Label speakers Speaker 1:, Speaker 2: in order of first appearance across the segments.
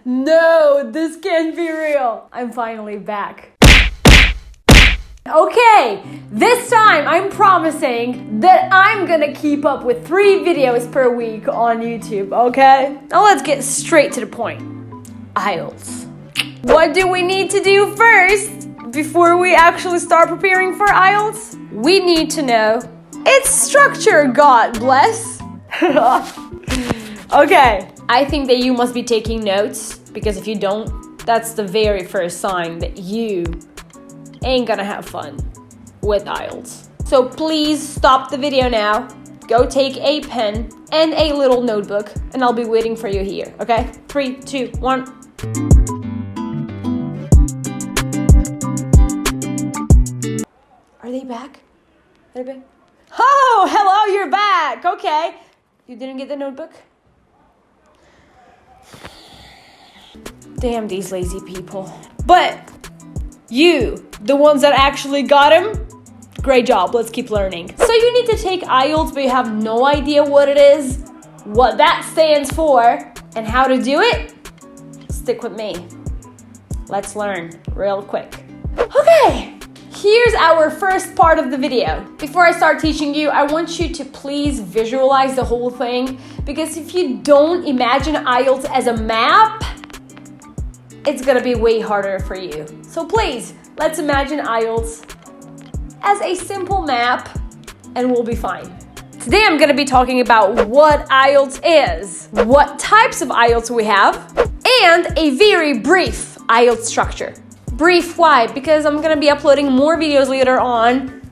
Speaker 1: No, this can't be real. I'm finally back. Okay, this time I'm promising that I'm gonna keep up with 3 videos per week on YouTube, okay? Now let's get straight to the point. IELTS. What do we need to do first before we actually start preparing for IELTS? We need to know its structure, God bless. Okay, I think that you must be taking notes, because if you don't, that's the very first sign that you ain't gonna have fun with IELTS. So please stop the video now, go take a pen and a little notebook, and I'll be waiting for you here, okay? 3, 2, 1. Are they back? Are they back? Oh, hello, you're back. Okay. You didn't get the notebook? Damn these lazy people. But you, the ones that actually got him, great job. Let's keep learning. So you need to take IELTS, but you have no idea what it is, what that stands for, and how to do it? Stick with me. Let's learn real quick. Okay, here's our first part of the video. Before I start teaching you, I want you to please visualize the whole thing, because if you don't imagine IELTS as a map, it's gonna be way harder for you. So please, let's imagine IELTS as a simple map and we'll be fine. Today I'm gonna be talking about what IELTS is, what types of IELTS we have, and a very brief IELTS structure. Brief, why? Because I'm gonna be uploading more videos later on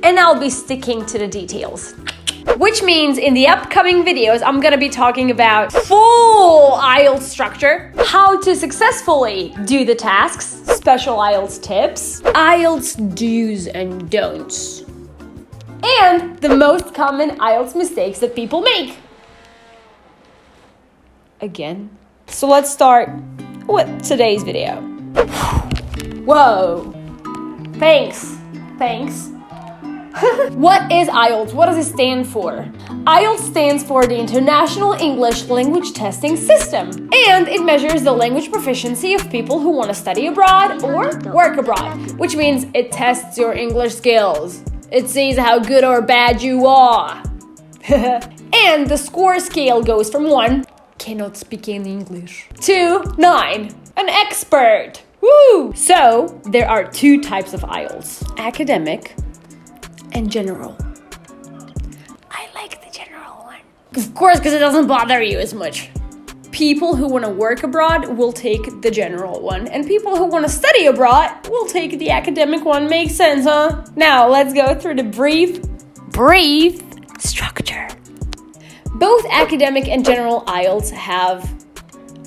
Speaker 1: and I'll be sticking to the details. Which means in the upcoming videos, I'm gonna be talking about full IELTS structure, how to successfully do the tasks, special IELTS tips, IELTS do's and don'ts, and the most common IELTS mistakes that people make. Again. So let's start with today's video. Whoa. Thanks. What is IELTS? What does it stand for? IELTS stands for the International English Language Testing System, and it measures the language proficiency of people who want to study abroad or work abroad, which means it tests your English skills. It sees how good or bad you are. And the score scale goes from 1, cannot speak any English, to 9, an expert. Woo! So, there are 2 types of IELTS, academic and general. I like the general one. Of course, because it doesn't bother you as much. People who want to work abroad will take the general one, and people who want to study abroad will take the academic one. Makes sense, huh? Now, let's go through the brief structure. Both academic and general IELTS have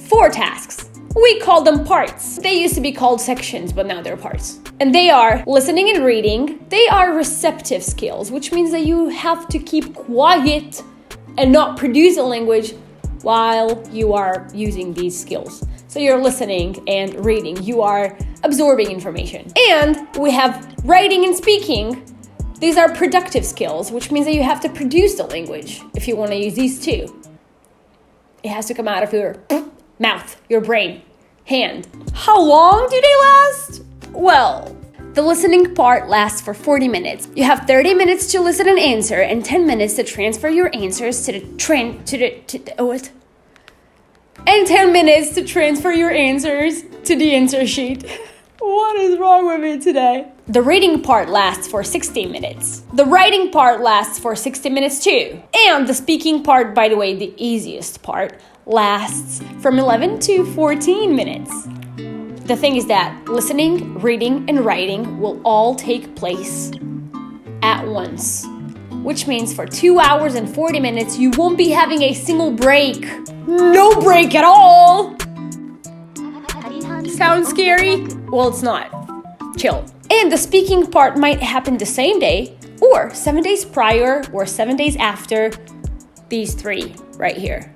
Speaker 1: 4 tasks. We call them parts. They used to be called sections, but now they're parts. And they are listening and reading. They are receptive skills, which means that you have to keep quiet and not produce a language while you are using these skills. So you're listening and reading. You are absorbing information. And we have writing and speaking. These are productive skills, which means that you have to produce the language if you want to use these 2. It has to come out of your mouth, your brain, hand. How long do they last? Well, the listening part lasts for 40 minutes. You have 30 minutes to listen and answer, and 10 minutes to transfer your answers to the And 10 minutes to transfer your answers to the answer sheet. What is wrong with me today? The reading part lasts for 60 minutes. The writing part lasts for 60 minutes too. And the speaking part, by the way, the easiest part, lasts from 11 to 14 minutes. The thing is that listening, reading, and writing will all take place at once, which means for 2 hours and 40 minutes, you won't be having a single break. No break at all! Sounds scary? Well, it's not. Chill. And the speaking part might happen the same day, or 7 days prior, or 7 days after these 3 right here.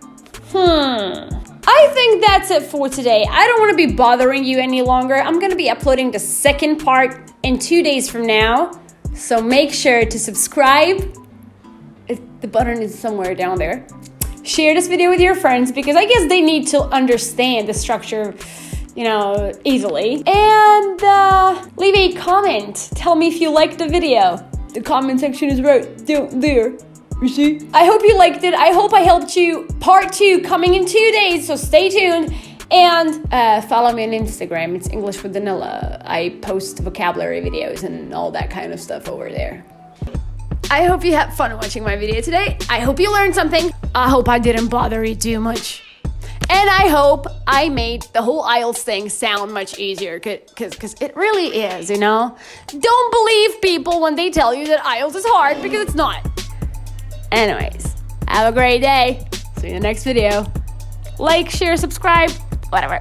Speaker 1: I think that's it for today. I don't want to be bothering you any longer. I'm going to be uploading the second part in 2 days from now. So make sure to subscribe. The button is somewhere down there. share this video with your friends because I guess they need to understand the structure, easily. And leave a comment. Tell me if you liked the video. The comment section is right down there. You see? I hope you liked it. I hope I helped you. Part 2 coming in 2 days, so stay tuned. And follow me on Instagram. It's English with Danila. I post vocabulary videos and all that kind of stuff over there. I hope you had fun watching my video today. I hope you learned something. I hope I didn't bother you too much. And I hope I made the whole IELTS thing sound much easier, because it really is, Don't believe people when they tell you that IELTS is hard, because it's not. Anyways, have a great day. See you in the next video. Like, share, subscribe, whatever.